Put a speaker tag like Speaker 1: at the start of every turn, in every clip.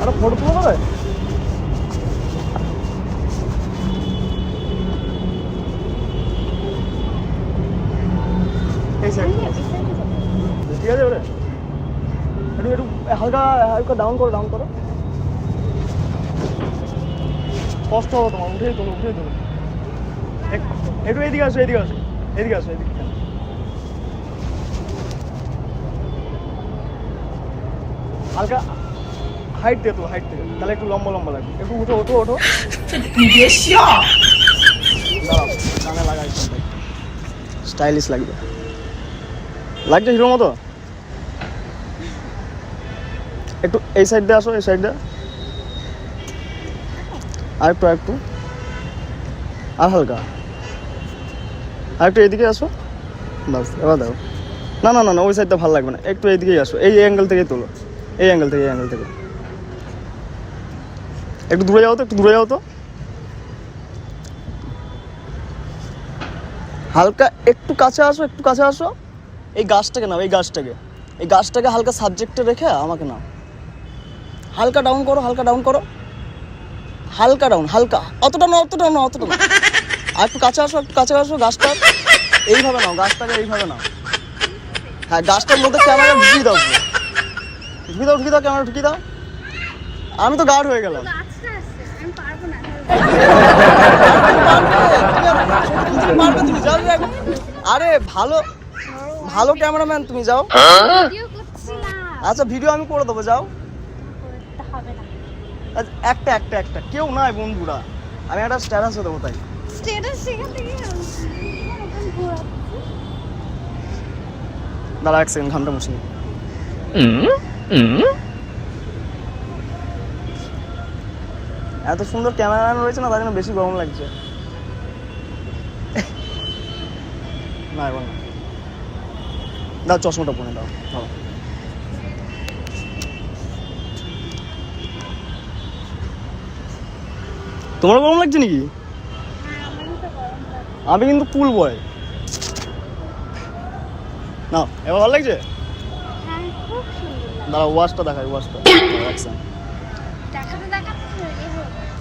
Speaker 1: একটা ফটো তুলে দেবে? এই সাইড ঠিক আছে ওরে একটু একটু হালকা হালকা ডাউন করো কষ্ট হবে তোমার, উঠেই তোলো একটু এদিকে আসো হালকা হাইট থেকে তাহলে একটু লম্বা লাগবে, একটু ওঠো গানে লাগাই স্টাইলিশ লাগছে হিরোর মতো। একটু এই সাইড দিয়ে আসো, এই সাইড দিয়ে আর একটু আর হালকা আর একটু এইদিকে আসো, বাস এবার দাও। না ওই সাইডটা ভালো লাগবে না, একটু এইদিকেই আসো, এই অ্যাঙ্গেল থেকেই তোলো, এই অ্যাঙ্গেল থেকে একটু দূরে যাও তো হালকা একটু কাছে আসো এই গাছটাকে নাও, এই গাছটাকে হালকা সাবজেক্টে রেখে আমাকে নাও, হালকা ডাউন করো হালকা অতটা না আর একটু কাছে আসো গাছটা এইভাবে নাও, হ্যাঁ গাছটার মধ্যে ক্যামেরা ঢুকিয়ে দাও ক্যামেরা ঢুকিয়ে দাও। আমি তো গার্ড হয়ে গেলাম। আরে ভালো ক্যামেরাম্যান তুমি যাও। আচ্ছা ভিডিও আমি করে দেবো, যাও। একটা কেউ নাই বন্ধুরা, আমি একটা স্ট্যাটাসে দেবো তাই। দাঁড়া এক সেকেন্ড, ঘামটা মুছে। এত সুন্দর ক্যামেরাম্যান রয়েছে না, তার জন্য বেশি গরম লাগছে। না এখন দাও, চশমাটা পরে দাও। তোমার গরম লাগছে নাকি? আমি কিন্তু কুল বয়। না এবার ভালো লাগছে? দাঁড়া ওয়াশটা দেখাই,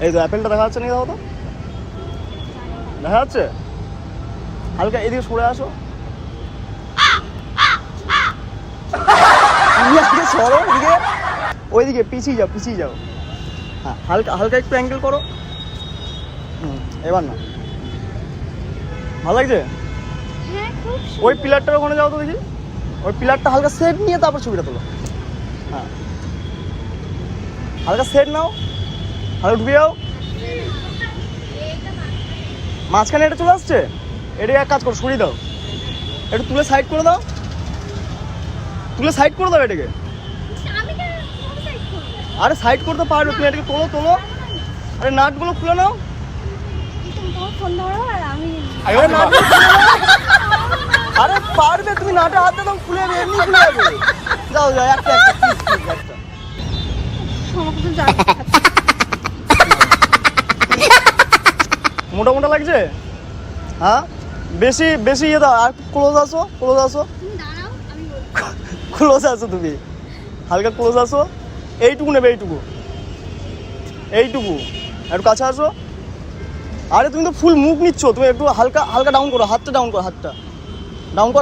Speaker 1: এই তো অ্যাপেলটা দেখা যাচ্ছে নাকি? দাও তো, দেখা যাচ্ছে? হালকা এদিকে সরে আসো, সরো এদিকে, ওইদিকে পিছিয়ে যাও। হ্যাঁ হালকা একটু অ্যাঙ্গেল করো। এবার না ভালো লাগছে? ওই পিলারটার ওখানে যাও তো দেখি, ওই পিলারটা হালকা সেট নিয়ে তারপর ছবিটা তোলো। হ্যাঁ হালকা সেট নাও, হালকা ঢুকে যাও। মাঝখানে এটা চলে আসছে, এটা এক কাজ করো, সরিয়ে দাও, একটু তুলে সাইড করে দাও এটাকে। আরে সাইড করতে পারবে তুমি, এটাকে তোলো। আরে নাটগুলো খুলে নাও। আরে পারবে তুমি, নাটে হাতে দাও, খুলে যাবে, এমনি খুলে যাবে। যাও একটা মোটা লাগছে? হ্যাঁ বেশি ইয়ে দাও, আর ক্লোজ আসো তুমি, হালকা ক্লোজ আসো। এইটুকু নেবে, এইটুকু একটু কাছে আসো। আরে তুমি তো ফুল মুখ নিচ্ছ, তুমি একটু হালকা ডাউন করো, হাতটা ডাউন করো,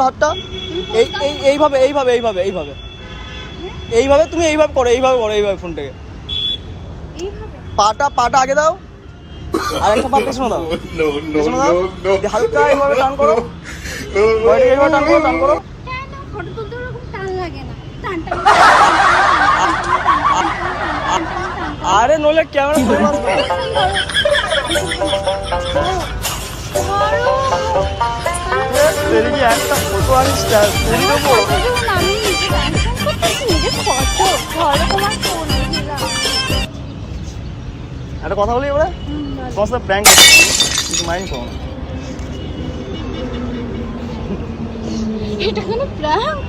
Speaker 1: হাতটা এইভাবে তুমি এইভাবে করো, ফোনটাকে পাটা আগে দাও, আর একটা পা পেছনে দাও, হালকা এইভাবে টান করো, টান করো। আরে নলে ক্যামেরা একটা ফটো আনিস, একটা কথা বলি এবারে, তোমার সাথে প্র্যাঙ্ক কিছু মাইন্ড করো না।
Speaker 2: এটা কোনো প্র্যাঙ্ক?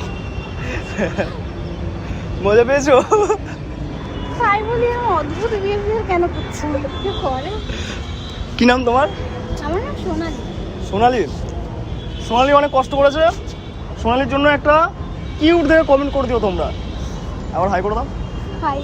Speaker 1: মজা পেয়েছো?
Speaker 2: তাই বলি আমি অদ্ভুত বিহেভিয়ার কেন করছো? কি করে?
Speaker 1: কি নাম তোমার?
Speaker 2: আমার নাম
Speaker 1: সোনালি অনেক কষ্ট করেছে। সোনালির জন্য একটা কিউট দেখে কমেন্ট করে দিও তোমরা। আবার হাই করে দাও।
Speaker 2: হাই।